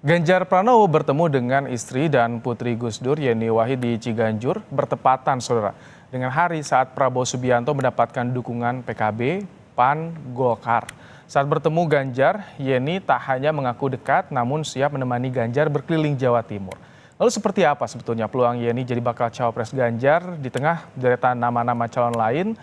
Ganjar Pranowo bertemu dengan istri dan putri Gus Dur Yeni Wahid di Ciganjur bertepatan saudara dengan hari saat Prabowo Subianto mendapatkan dukungan PKB, PAN, Golkar. Saat bertemu Ganjar, Yeni tak hanya mengaku dekat namun siap menemani Ganjar berkeliling Jawa Timur. Lalu seperti apa sebetulnya peluang Yeni jadi bakal cawapres Ganjar di tengah deretan nama-nama calon lain?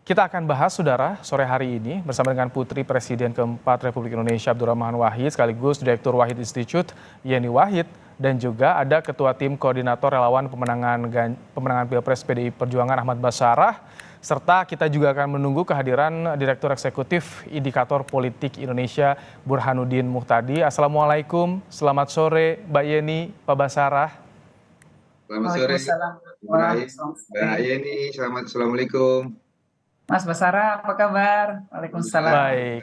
Kita akan bahas, saudara, sore hari ini bersama dengan Putri Presiden keempat Republik Indonesia Abdurrahman Wahid, sekaligus Direktur Wahid Institute Yeni Wahid, dan juga ada Ketua Tim Koordinator Relawan Pemenangan Pilpres PDI Perjuangan Ahmad Basarah, serta kita juga akan menunggu kehadiran Direktur Eksekutif Indikator Politik Indonesia Burhanuddin Muhtadi. Assalamualaikum, selamat sore Mbak Yeni, Pak Basarah. Selamat sore, Ibrahim, Mbak Yeni, Assalamualaikum. Mas Basara, apa kabar? Waalaikumsalam. Baik,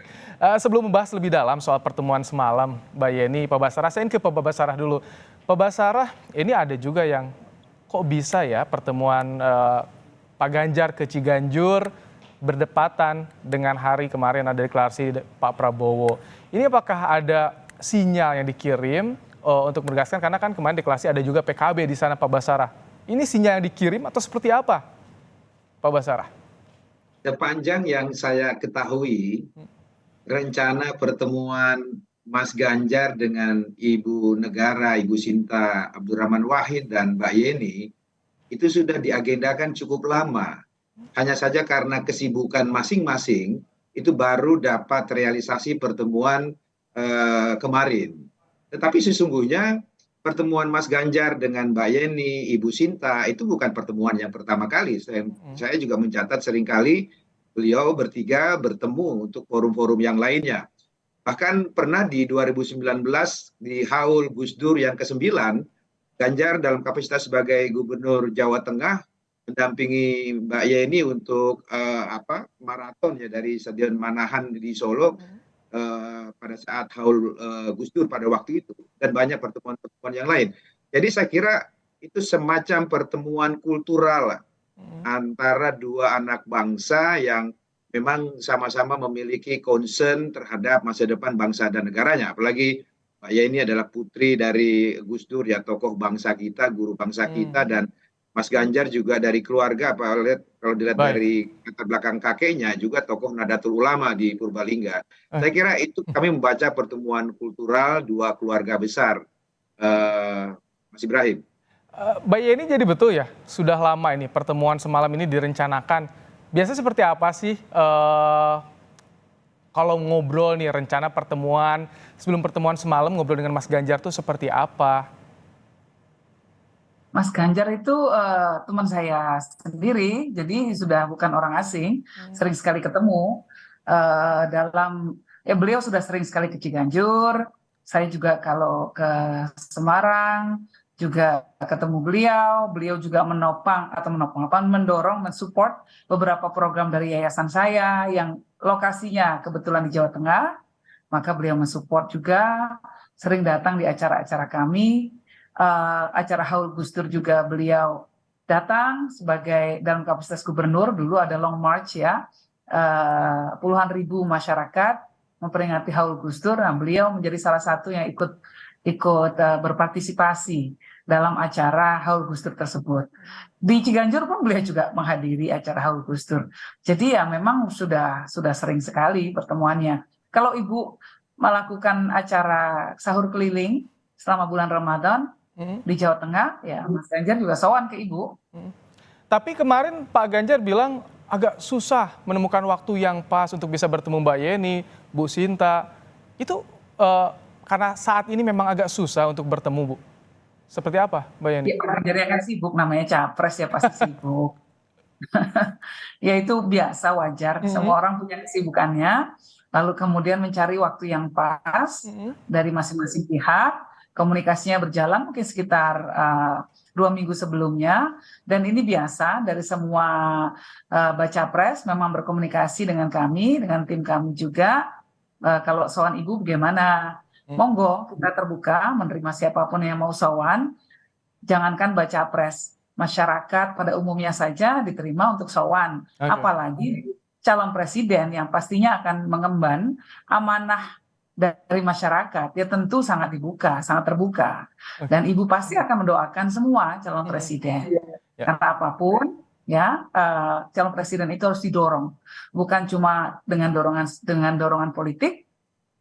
sebelum membahas lebih dalam soal pertemuan semalam, Mbak Yeni, Pak Basarah, saya ingin ke Pak Basarah dulu. Pak Basarah, ini ada juga yang kok bisa ya pertemuan Pak Ganjar ke Ciganjur berdepatan dengan hari kemarin ada deklarasi Pak Prabowo. Ini apakah ada sinyal yang dikirim untuk menegaskan, karena kan kemarin deklarasi ada juga PKB di sana, Pak Basarah. Ini sinyal yang dikirim atau seperti apa, Pak Basarah? Sepanjang yang saya ketahui, rencana pertemuan Mas Ganjar dengan Ibu Negara, Ibu Sinta Abdurrahman Wahid dan Mbak Yeni, itu sudah diagendakan cukup lama. Hanya saja karena kesibukan masing-masing, itu baru dapat realisasi pertemuan kemarin. Tetapi sesungguhnya pertemuan Mas Ganjar dengan Mbak Yeni, Ibu Sinta itu bukan pertemuan yang pertama kali. Saya juga mencatat seringkali beliau bertiga bertemu untuk forum-forum yang lainnya. Bahkan pernah di 2019 di Haul Gus Dur yang ke-9, Ganjar dalam kapasitas sebagai Gubernur Jawa Tengah mendampingi Mbak Yeni untuk maraton ya dari Stadion Manahan di Solo pada saat haul Gus Dur pada waktu itu, dan banyak pertemuan-pertemuan yang lain. Jadi saya kira itu semacam pertemuan kultural antara dua anak bangsa yang memang sama-sama memiliki concern terhadap masa depan bangsa dan negaranya. Apalagi Mbak Yeni adalah putri dari Gus Dur, ya tokoh bangsa kita, guru bangsa kita, dan Mas Ganjar juga dari keluarga, kalau dilihat dari latar belakang kakeknya juga tokoh Nahdlatul Ulama di Purbalingga. Saya kira itu kami membaca pertemuan kultural dua keluarga besar, Mas Ibrahim. Mbak Yeni, jadi betul ya, sudah lama ini pertemuan semalam ini direncanakan. Biasanya seperti apa sih kalau ngobrol nih, rencana pertemuan, sebelum pertemuan semalam ngobrol dengan Mas Ganjar tuh seperti apa? Mas Ganjar itu teman saya sendiri, jadi sudah bukan orang asing, sering sekali ketemu. Beliau sudah sering sekali ke Ciganjur, saya juga kalau ke Semarang juga ketemu beliau juga mendorong, mensupport beberapa program dari yayasan saya yang lokasinya kebetulan di Jawa Tengah, maka beliau mensupport juga, sering datang di acara-acara kami. Acara Haul Gus Dur juga beliau datang sebagai dalam kapasitas gubernur. Dulu ada long march ya, puluhan ribu masyarakat memperingati Haul Gus Dur. Nah, beliau menjadi salah satu yang ikut berpartisipasi dalam acara Haul Gus Dur tersebut. Di Ciganjur pun beliau juga menghadiri acara Haul Gus Dur. Jadi ya memang sudah sering sekali pertemuannya. Kalau Ibu melakukan acara sahur keliling selama bulan Ramadan di Jawa Tengah, ya Mas Ganjar juga sowan ke Ibu. Tapi kemarin Pak Ganjar bilang agak susah menemukan waktu yang pas untuk bisa bertemu Mbak Yeni, Bu Sinta. Itu karena saat ini memang agak susah untuk bertemu, Bu. Seperti apa, Mbak Yeni? Ya, Pak Ganjar kan sibuk, namanya capres ya pasti sibuk. Ya itu biasa, wajar. Semua orang punya kesibukannya. Lalu kemudian mencari waktu yang pas dari masing-masing pihak. Komunikasinya berjalan mungkin sekitar 2 minggu sebelumnya, dan ini biasa dari semua baca pres memang berkomunikasi dengan kami, dengan tim kami juga. Kalau sowan Ibu bagaimana? Monggo, kita terbuka menerima siapapun yang mau sowan. Jangankan baca pres, masyarakat pada umumnya saja diterima untuk sowan. Apalagi calon presiden yang pastinya akan mengemban amanah dari masyarakat, ya tentu sangat dibuka, sangat terbuka. Dan Ibu pasti akan mendoakan semua calon presiden. Ya. Karena apapun, ya calon presiden itu harus didorong, bukan cuma dengan dorongan politik,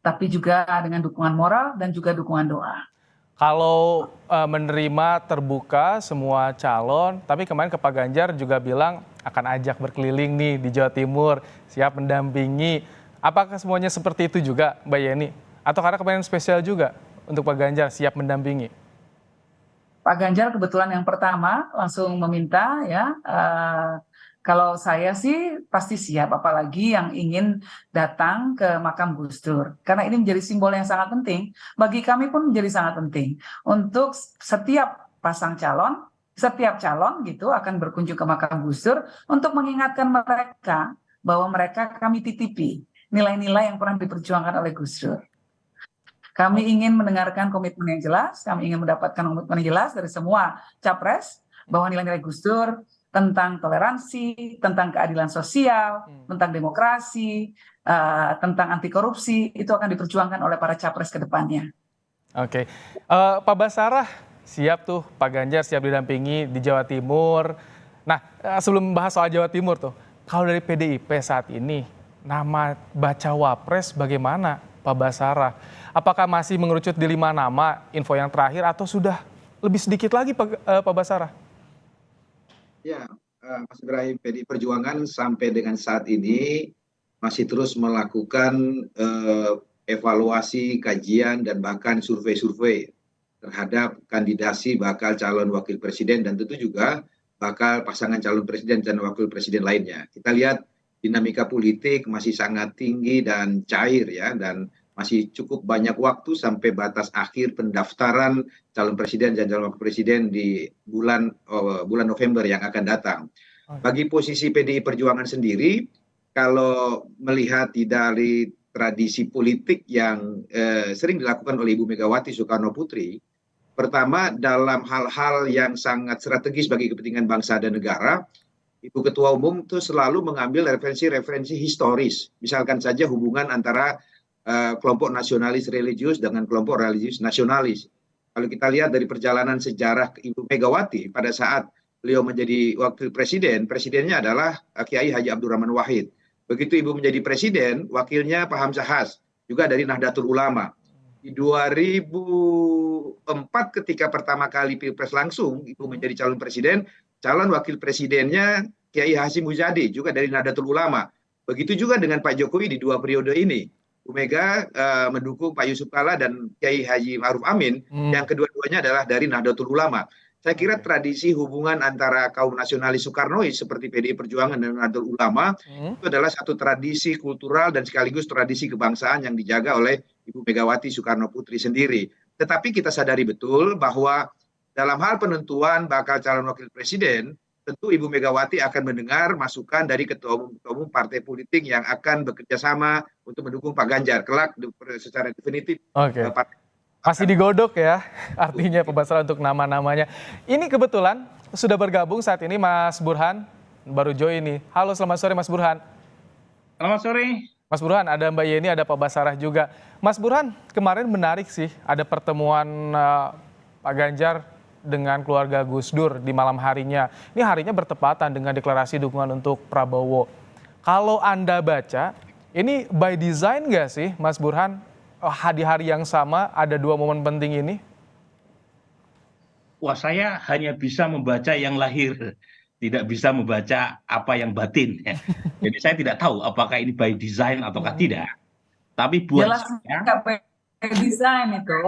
tapi juga dengan dukungan moral dan juga dukungan doa. Kalau menerima terbuka semua calon, tapi kemarin ke Pak Ganjar juga bilang akan ajak berkeliling nih di Jawa Timur, siap mendampingi. Apakah semuanya seperti itu juga, Mbak Yeni? Atau karena kemarin spesial juga untuk Pak Ganjar siap mendampingi? Pak Ganjar kebetulan yang pertama langsung meminta ya, kalau saya sih pasti siap, apalagi yang ingin datang ke makam Gus Dur. Karena ini menjadi simbol yang sangat penting, bagi kami pun menjadi sangat penting. Untuk setiap pasang calon, setiap calon gitu akan berkunjung ke makam Gus Dur untuk mengingatkan mereka bahwa mereka kami titipi nilai-nilai yang pernah diperjuangkan oleh Gus Dur. Kami ingin mendengarkan komitmen yang jelas, kami ingin mendapatkan komitmen yang jelas dari semua capres bahwa nilai-nilai Gus Dur tentang toleransi, tentang keadilan sosial, tentang demokrasi, tentang anti korupsi itu akan diperjuangkan oleh para capres ke depannya. Oke, Pak Basarah siap tuh, Pak Ganjar siap didampingi di Jawa Timur. Nah, sebelum bahas soal Jawa Timur tuh, kalau dari PDIP saat ini, nama bacawa pres bagaimana Pak Basarah? Apakah masih mengerucut di 5 nama info yang terakhir atau sudah lebih sedikit lagi Pak Basarah? Ya, Mas Ibrahim, PDI Perjuangan sampai dengan saat ini masih terus melakukan evaluasi, kajian, dan bahkan survei-survei terhadap kandidasi bakal calon wakil presiden dan tentu juga bakal pasangan calon presiden dan wakil presiden lainnya. Kita lihat dinamika politik masih sangat tinggi dan cair ya, dan masih cukup banyak waktu sampai batas akhir pendaftaran calon presiden dan calon wakil presiden di bulan November yang akan datang. Bagi posisi PDI Perjuangan sendiri, kalau melihat dari tradisi politik yang sering dilakukan oleh Ibu Megawati Soekarno Putri, pertama dalam hal-hal yang sangat strategis bagi kepentingan bangsa dan negara, Ibu Ketua Umum itu selalu mengambil referensi-referensi historis. Misalkan saja hubungan antara kelompok nasionalis religius dengan kelompok religius nasionalis. Kalau kita lihat dari perjalanan sejarah Ibu Megawati pada saat beliau menjadi wakil presiden, presidennya adalah Kiai Haji Abdurrahman Wahid. Begitu Ibu menjadi presiden, wakilnya Pak Hamzah Has, juga dari Nahdlatul Ulama. Di 2004 ketika pertama kali Pilpres langsung, Ibu menjadi calon presiden, calon wakil presidennya Kiai Hasyim Muzadi, juga dari Nahdlatul Ulama. Begitu juga dengan Pak Jokowi di 2 periode ini. Bu Mega mendukung Pak Yusuf Kalla dan Kiai Haji Ma'ruf Amin, yang kedua-duanya adalah dari Nahdlatul Ulama. Saya kira tradisi hubungan antara kaum nasionalis Soekarnois seperti PDI Perjuangan dan Nahdlatul Ulama itu adalah satu tradisi kultural dan sekaligus tradisi kebangsaan yang dijaga oleh Ibu Megawati Soekarno Putri sendiri. Tetapi kita sadari betul bahwa dalam hal penentuan bakal calon wakil presiden, tentu Ibu Megawati akan mendengar masukan dari ketua umum partai politik yang akan bekerja sama untuk mendukung Pak Ganjar kelak secara definitif. Oke. Masih digodok ya, artinya Pak Basarah untuk nama-namanya. Ini kebetulan sudah bergabung saat ini Mas Burhan, baru join nih. Halo, selamat sore Mas Burhan. Selamat sore. Mas Burhan, ada Mbak Yeni, ada Pak Basarah juga. Mas Burhan, kemarin menarik sih, ada pertemuan Pak Ganjar dengan keluarga Gus Dur di malam harinya. Ini harinya bertepatan dengan deklarasi dukungan untuk Prabowo. Kalau Anda baca, ini by design nggak sih Mas Burhan? Di hari yang sama ada 2 momen penting ini? Wah, saya hanya bisa membaca yang lahir, tidak bisa membaca apa yang batin. Jadi saya tidak tahu apakah ini by design ataukah tidak. Tapi buat jelas saya, nggak by design itu.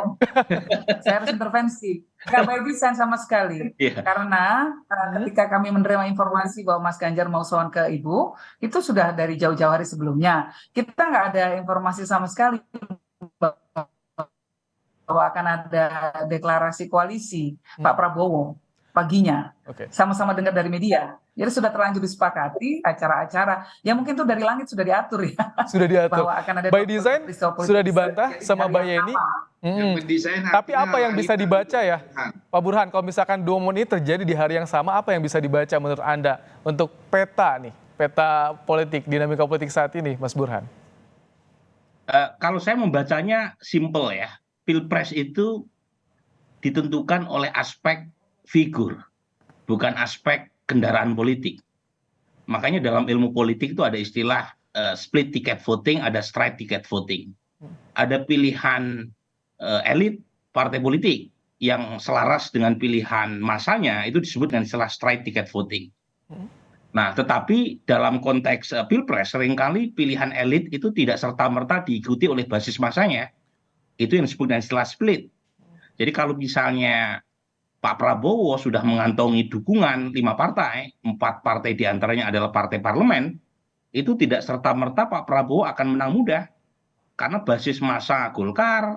Saya harus intervensi. Nggak by design sama sekali. Karena ketika kami menerima informasi bahwa Mas Ganjar mau sowan ke Ibu, itu sudah dari jauh-jauh hari sebelumnya. Kita nggak ada informasi sama sekali bahwa akan ada deklarasi koalisi Pak Prabowo paginya. Sama-sama dengar dari media. Jadi sudah terlanjur disepakati acara-acara. Ya mungkin itu dari langit sudah diatur ya. Sudah diatur. Bahwa akan ada by design sudah dibantah sama Mbak Yeni. Tapi apa yang bisa dibaca ya Pak Burhan, kalau misalkan 2 momen ini terjadi di hari yang sama, apa yang bisa dibaca menurut Anda untuk peta nih, peta politik, dinamika politik saat ini Mas Burhan? Kalau saya membacanya simple ya, pilpres itu ditentukan oleh aspek figur, bukan aspek kendaraan politik. Makanya dalam ilmu politik itu ada istilah split ticket voting, ada straight ticket voting. Ada pilihan elit partai politik yang selaras dengan pilihan masanya, itu disebut dengan istilah straight ticket voting. Nah, tetapi dalam konteks pilpres seringkali pilihan elit itu tidak serta-merta diikuti oleh basis masanya. Itu yang disebut dengan istilah split. Jadi kalau misalnya Pak Prabowo sudah mengantongi dukungan 5 partai, 4 partai diantaranya adalah partai parlemen, itu tidak serta-merta Pak Prabowo akan menang mudah. Karena basis massa Golkar,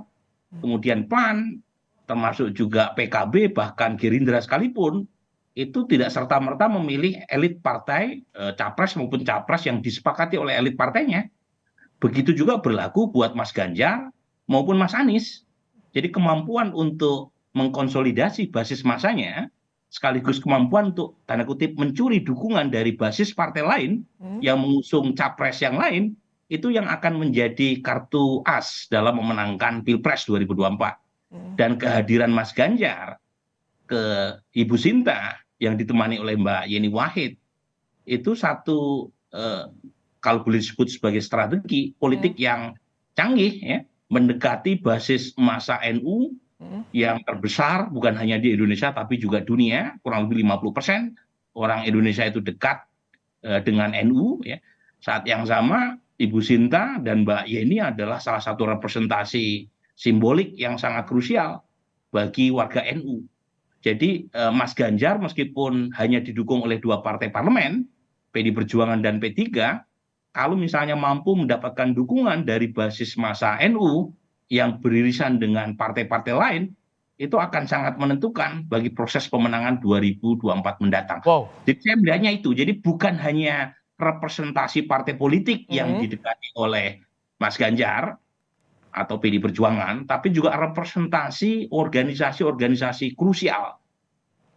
kemudian PAN, termasuk juga PKB, bahkan Gerindra sekalipun, itu tidak serta-merta memilih elit partai, capres maupun capres yang disepakati oleh elit partainya. Begitu juga berlaku buat Mas Ganjar maupun Mas Anies. Jadi kemampuan untuk mengkonsolidasi basis masanya, sekaligus kemampuan untuk tanda kutip mencuri dukungan dari basis partai lain yang mengusung capres yang lain, itu yang akan menjadi kartu as dalam memenangkan Pilpres 2024. Dan kehadiran Mas Ganjar ke Ibu Sinta yang ditemani oleh Mbak Yeni Wahid, itu satu kalau boleh disebut sebagai strategi politik yang canggih ya, mendekati basis massa NU yang terbesar bukan hanya di Indonesia tapi juga dunia. Kurang lebih 50% orang Indonesia itu dekat dengan NU ya. Saat yang sama Ibu Sinta dan Mbak Yeni adalah salah satu representasi simbolik yang sangat krusial bagi warga NU. Jadi Mas Ganjar meskipun hanya didukung oleh 2 partai parlemen, PD Perjuangan dan P3, kalau misalnya mampu mendapatkan dukungan dari basis massa NU yang beririsan dengan partai-partai lain, itu akan sangat menentukan bagi proses pemenangan 2024 mendatang. Wow. Jadi saya melihatnya itu. Jadi bukan hanya representasi partai politik yang didekati oleh Mas Ganjar atau PD Perjuangan, tapi juga representasi organisasi-organisasi krusial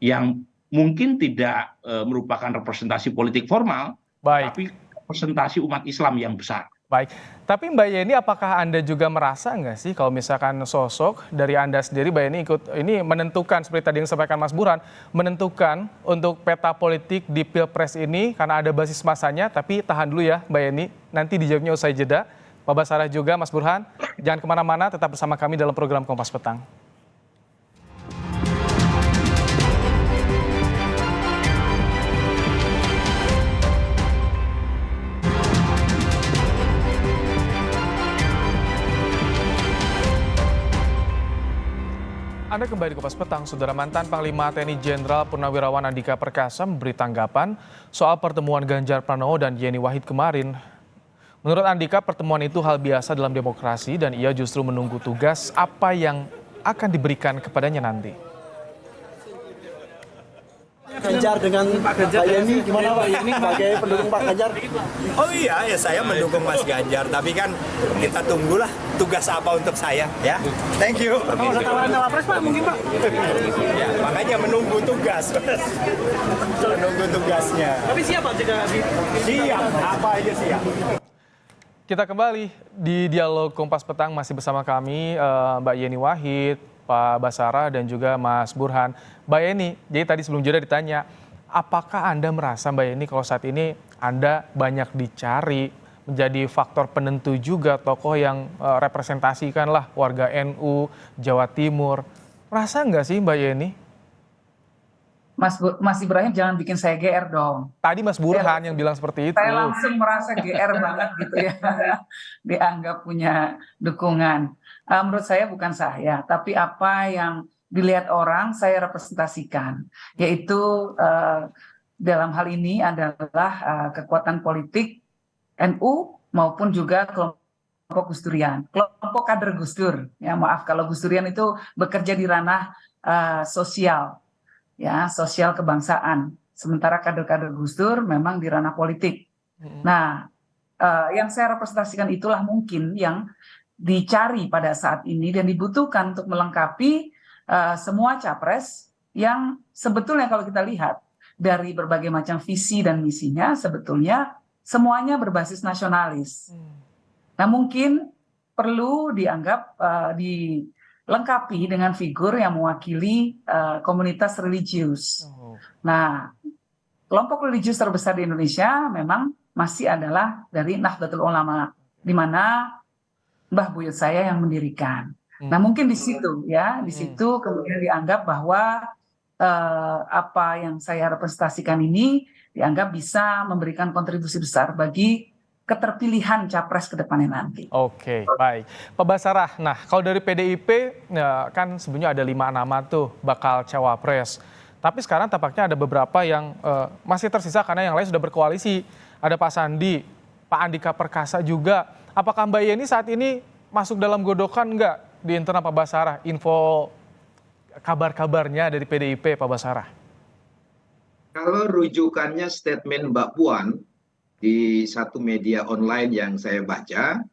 yang mungkin tidak merupakan representasi politik formal, tapi representasi umat Islam yang besar. Baik, tapi Mbak Yeni apakah Anda juga merasa nggak sih kalau misalkan sosok dari Anda sendiri Mbak Yeni ikut ini menentukan seperti tadi yang disampaikan Mas Burhan, menentukan untuk peta politik di Pilpres ini karena ada basis masanya, tapi tahan dulu ya Mbak Yeni, nanti dijawabnya usai jeda. Pak Basarah juga Mas Burhan, jangan kemana-mana, tetap bersama kami dalam program Kompas Petang. Anda kembali di Kompas Petang, Saudara. Mantan Panglima TNI Jenderal Purnawirawan Andika Perkasa memberi tanggapan soal pertemuan Ganjar Pranowo dan Yeni Wahid kemarin. Menurut Andika, pertemuan itu hal biasa dalam demokrasi dan ia justru menunggu tugas apa yang akan diberikan kepadanya nanti. Ganjar dengan Pak Yeni gimana Pak Yeni sebagai pendukung Pak Ganjar? Oh iya, ya saya mendukung Mas Ganjar, tapi kan kita tunggulah tugas apa untuk saya, ya. Thank you. Kalau ada tawaran cawapres Pak, mungkin Pak? Ya, makanya menunggu tugas, menunggu tugasnya. Tapi siap Pak jika Siap, apa aja siap. Kita kembali di Dialog Kompas Petang, masih bersama kami Mbak Yeni Wahid, Pak Basarah dan juga Mas Burhan. Mbak Yeni, jadi tadi sebelum jeda ditanya, apakah Anda merasa Mbak Yeni kalau saat ini Anda banyak dicari, menjadi faktor penentu juga tokoh yang representasikanlah warga NU, Jawa Timur. Rasa nggak sih Mbak Yeni? Mas Ibrahim jangan bikin saya GR dong. Tadi Mas Burhan yang bilang seperti itu. Saya langsung merasa GR banget gitu ya. Dianggap punya dukungan. Menurut saya bukan saya, tapi apa yang dilihat orang saya representasikan. Yaitu dalam hal ini adalah kekuatan politik NU maupun juga kelompok Gus Durian. Kelompok kader Gus Dur. Ya, maaf kalau Gus Durian itu bekerja di ranah sosial. Ya, sosial kebangsaan. Sementara kader-kader Gus Dur memang di ranah politik. Nah, yang saya representasikan itulah mungkin yang dicari pada saat ini dan dibutuhkan untuk melengkapi semua capres yang sebetulnya kalau kita lihat dari berbagai macam visi dan misinya sebetulnya semuanya berbasis nasionalis. Nah, mungkin perlu dianggap dilengkapi dengan figur yang mewakili komunitas religius. Nah, kelompok religius terbesar di Indonesia memang masih adalah dari Nahdlatul Ulama, di mana Mbah Buyut saya yang mendirikan. Nah, mungkin di situ kemudian dianggap bahwa apa yang saya representasikan ini dianggap bisa memberikan kontribusi besar bagi keterpilihan capres ke depannya nanti. Oke, baik. Pak Basarah, nah kalau dari PDIP kan sebenarnya ada 5 nama tuh bakal cawapres. Tapi sekarang tampaknya ada beberapa yang masih tersisa karena yang lain sudah berkoalisi. Ada Pak Sandi, Pak Andika Perkasa juga. Apakah Mbak Yeni saat ini masuk dalam godokan nggak di internal Pak Basarah? Info kabar-kabarnya dari PDIP, Pak Basarah. Kalau rujukannya statement Mbak Puan di satu media online yang saya baca,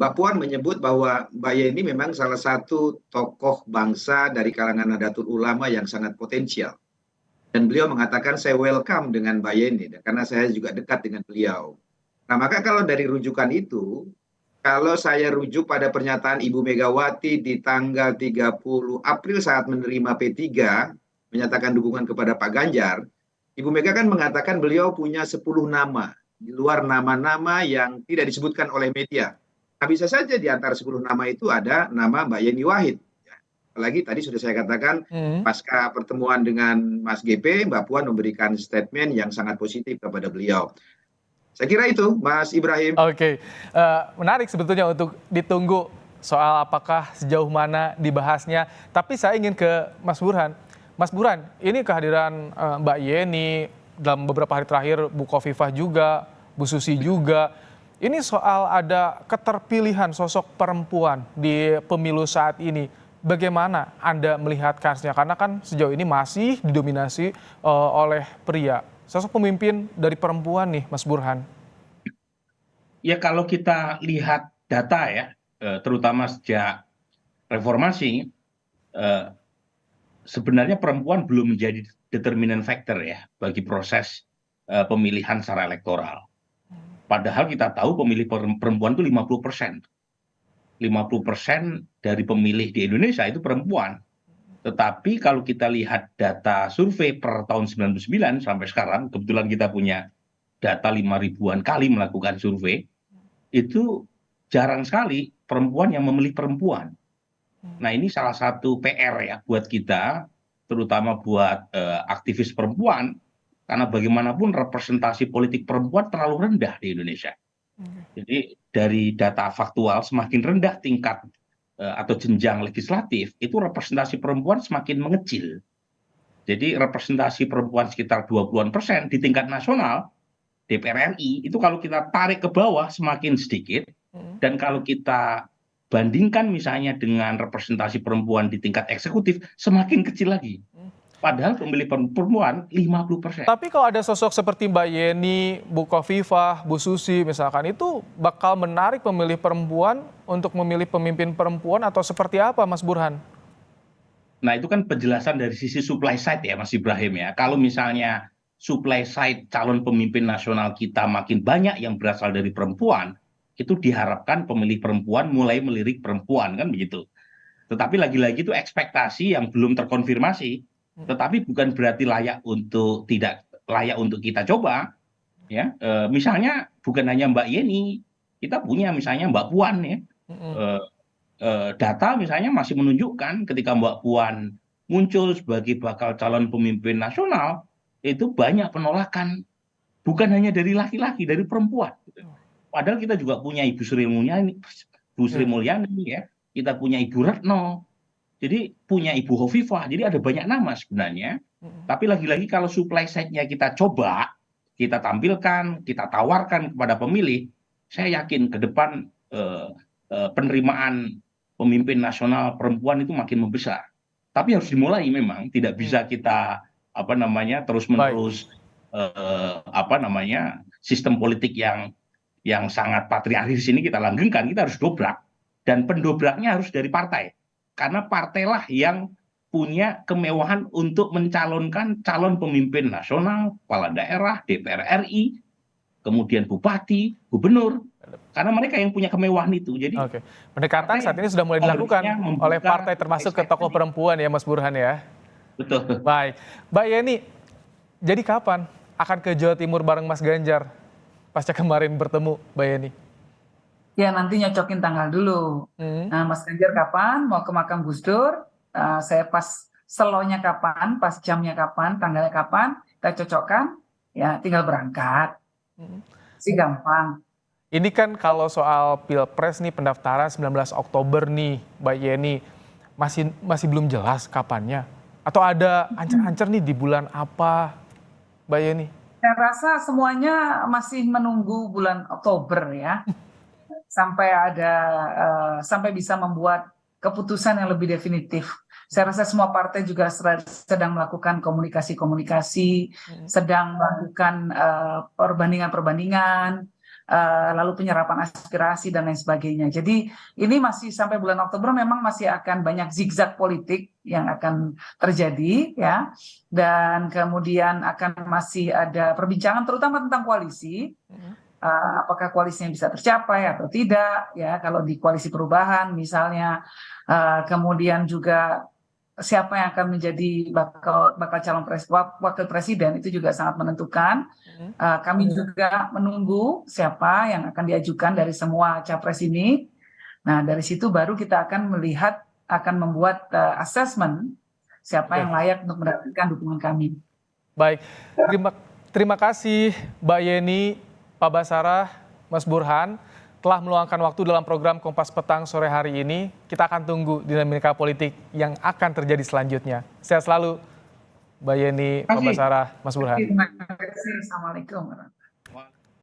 Mbak Puan menyebut bahwa Mbak Yeni memang salah satu tokoh bangsa dari kalangan Nahdlatul Ulama yang sangat potensial. Dan beliau mengatakan saya welcome dengan Mbak Yeni, karena saya juga dekat dengan beliau. Nah, maka kalau dari rujukan itu, kalau saya rujuk pada pernyataan Ibu Megawati di tanggal 30 April saat menerima P3, menyatakan dukungan kepada Pak Ganjar, Ibu Mega kan mengatakan beliau punya 10 nama, di luar nama-nama yang tidak disebutkan oleh media. Nah, bisa saja di antara 10 nama itu ada nama Mbak Yeni Wahid. Apalagi tadi sudah saya katakan, pasca pertemuan dengan Mas GP, Mbak Puan memberikan statement yang sangat positif kepada beliau. Saya kira itu, Mas Ibrahim. Oke, menarik sebetulnya untuk ditunggu soal apakah sejauh mana dibahasnya. Tapi saya ingin ke Mas Burhan. Mas Burhan, ini kehadiran Mbak Yeni dalam beberapa hari terakhir, Bu Khofifah juga, Bu Susi juga. Ini soal ada keterpilihan sosok perempuan di pemilu saat ini. Bagaimana Anda melihat kansnya? Karena kan sejauh ini masih didominasi oleh pria. Sosok pemimpin dari perempuan nih, Mas Burhan. Ya kalau kita lihat data ya, terutama sejak reformasi, sebenarnya perempuan belum menjadi determinan factor ya bagi proses pemilihan secara elektoral. Padahal kita tahu pemilih perempuan itu 50%. 50% dari pemilih di Indonesia itu perempuan. Tetapi kalau kita lihat data survei per tahun 99 sampai sekarang, kebetulan kita punya data 5.000-an kali melakukan survei, itu jarang sekali perempuan yang memilih perempuan. Nah, ini salah satu PR ya buat kita, terutama buat aktivis perempuan, karena bagaimanapun representasi politik perempuan terlalu rendah di Indonesia. Jadi dari data faktual semakin rendah tingkat atau jenjang legislatif, itu representasi perempuan semakin mengecil. Jadi representasi perempuan sekitar 20% di tingkat nasional, DPR RI, itu kalau kita tarik ke bawah semakin sedikit, dan kalau kita bandingkan misalnya dengan representasi perempuan di tingkat eksekutif, semakin kecil lagi. Padahal pemilih perempuan 50%. Tapi kalau ada sosok seperti Mbak Yeni, Bu Khofifah, Bu Susi misalkan, itu bakal menarik pemilih perempuan untuk memilih pemimpin perempuan atau seperti apa, Mas Burhan? Nah, itu kan penjelasan dari sisi supply side ya, Mas Ibrahim ya. Kalau misalnya supply side calon pemimpin nasional kita makin banyak yang berasal dari perempuan, itu diharapkan pemilih perempuan mulai melirik perempuan, kan begitu. Tetapi lagi-lagi itu ekspektasi yang belum terkonfirmasi, tetapi bukan berarti tidak layak untuk kita coba. Ya, misalnya bukan hanya Mbak Yeni, kita punya misalnya Mbak Puan ya. Data misalnya masih menunjukkan ketika Mbak Puan muncul sebagai bakal calon pemimpin nasional, itu banyak penolakan, bukan hanya dari laki-laki, dari perempuan. Padahal kita juga punya Ibu Sri Mulyani ya, kita punya Ibu Retno, jadi punya Ibu Khofifah, jadi ada banyak nama sebenarnya. Tapi lagi-lagi kalau supply side-nya kita coba, kita tampilkan, kita tawarkan kepada pemilih, saya yakin ke depan penerimaan pemimpin nasional perempuan itu makin membesar. Tapi harus dimulai memang, tidak bisa kita terus-menerus sistem politik yang sangat patriarkis ini kita langgengkan, kita harus dobrak. Dan pendobraknya harus dari partai. Karena partailah yang punya kemewahan untuk mencalonkan calon pemimpin nasional, kepala daerah, DPR RI, kemudian bupati, gubernur, karena mereka yang punya kemewahan itu. Jadi Oke, pendekatan saat ini sudah mulai dilakukan oleh partai termasuk ke tokoh perempuan ya Mas Burhan ya. betul. Baik, Mbak Yeni, jadi kapan akan ke Jawa Timur bareng Mas Ganjar pasca kemarin bertemu Mbak Yeni? Ya nanti nyocokin tanggal dulu. Nah, Mas Ganjar kapan mau ke makam Gus Dur? Saya pas selonya kapan, pas jamnya kapan, tanggalnya kapan, kita cocokkan, ya tinggal berangkat. Sih gampang. Ini kan kalau soal Pilpres nih pendaftaran 19 Oktober nih Mbak Yeni, masih belum jelas kapannya? Atau ada ancer-ancer nih di bulan apa Mbak Yeni? Saya rasa semuanya masih menunggu bulan Oktober ya. Sampai bisa membuat keputusan yang lebih definitif. Saya rasa semua partai juga sedang melakukan komunikasi-komunikasi, sedang melakukan perbandingan-perbandingan, lalu penyerapan aspirasi dan lain sebagainya. Jadi ini masih sampai bulan Oktober memang masih akan banyak zigzag politik yang akan terjadi ya, dan kemudian akan masih ada perbincangan terutama tentang koalisi. Apakah koalisinya bisa tercapai atau tidak ya, kalau di koalisi perubahan misalnya, kemudian juga siapa yang akan menjadi bakal calon wakil presiden itu juga sangat menentukan. Kami juga menunggu siapa yang akan diajukan dari semua capres ini. Nah dari situ baru kita akan melihat, akan membuat assessment siapa yang layak untuk mendapatkan dukungan kami. Baik, terima kasih Mbak Yeni, Pak Basarah, Mas Burhan telah meluangkan waktu dalam program Kompas Petang sore hari ini. Kita akan tunggu dinamika politik yang akan terjadi selanjutnya. Sehat selalu Mbak Yeni, Pak Basarah, Mas Burhan. Terima kasih. Assalamualaikum.